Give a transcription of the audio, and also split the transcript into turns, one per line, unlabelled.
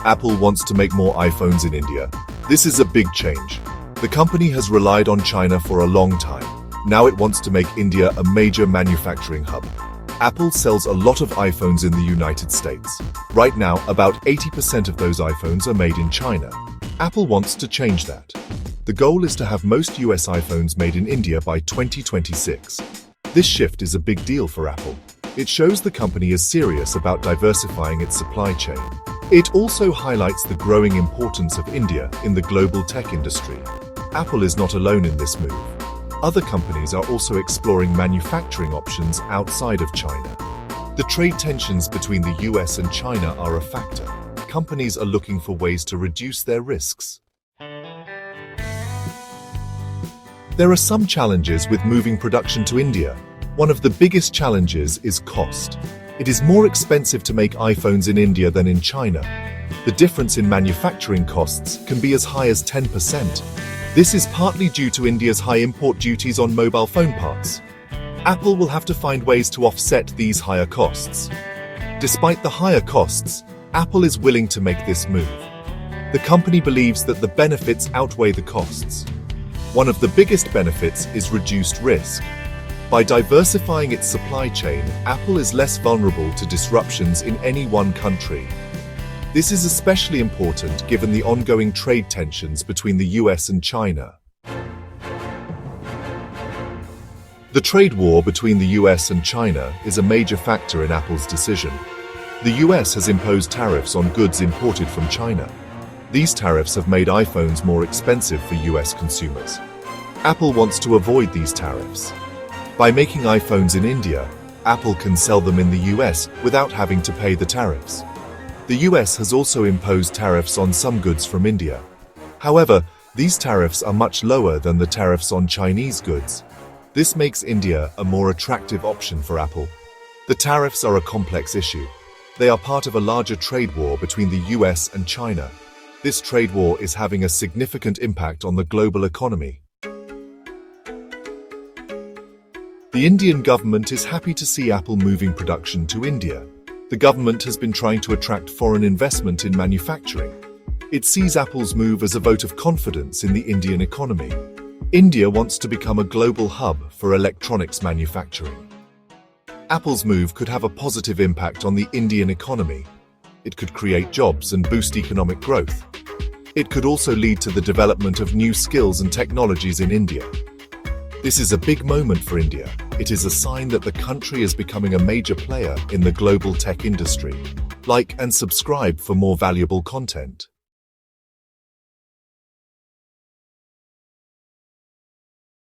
Apple wants to make more iPhones in India. This is a big change. The company has relied on China for a long time. Now it wants to make India a major manufacturing hub. Apple sells a lot of iPhones in the United States. Right now, about 80% of those iPhones are made in China. Apple wants to change that. The goal is to have most US iPhones made in India by 2026. This shift is a big deal for Apple. It shows the company is serious about diversifying its supply chain. It also highlights the growing importance of India in the global tech industry. Apple is not alone in this move. Other companies are also exploring manufacturing options outside of China. The trade tensions between the US and China are a factor. Companies are looking for ways to reduce their risks. There are some challenges with moving production to India. One of the biggest challenges is cost. It is more expensive to make iPhones in India than in China. The difference in manufacturing costs can be as high as 10%. This is partly due to India's high import duties on mobile phone parts. Apple will have to find ways to offset these higher costs. Despite the higher costs, Apple is willing to make this move. The company believes that the benefits outweigh the costs. One of the biggest benefits is reduced risk. By diversifying its supply chain, Apple is less vulnerable to disruptions in any one country. This is especially important given the ongoing trade tensions between the US and China. The trade war between the US and China is a major factor in Apple's decision. The US has imposed tariffs on goods imported from China. These tariffs have made iPhones more expensive for US consumers. Apple wants to avoid these tariffs. By making iPhones in India, Apple can sell them in the US without having to pay the tariffs. The US has also imposed tariffs on some goods from India. However, these tariffs are much lower than the tariffs on Chinese goods. This makes India a more attractive option for Apple. The tariffs are a complex issue. They are part of a larger trade war between the US and China. This trade war is having a significant impact on the global economy. The Indian government is happy to see Apple moving production to India. The government has been trying to attract foreign investment in manufacturing. It sees Apple's move as a vote of confidence in the Indian economy. India wants to become a global hub for electronics manufacturing. Apple's move could have a positive impact on the Indian economy. It could create jobs and boost economic growth. It could also lead to the development of new skills and technologies in India. This is a big moment for India. It is a sign that the country is becoming a major player in the global tech industry. Like and subscribe for more valuable content.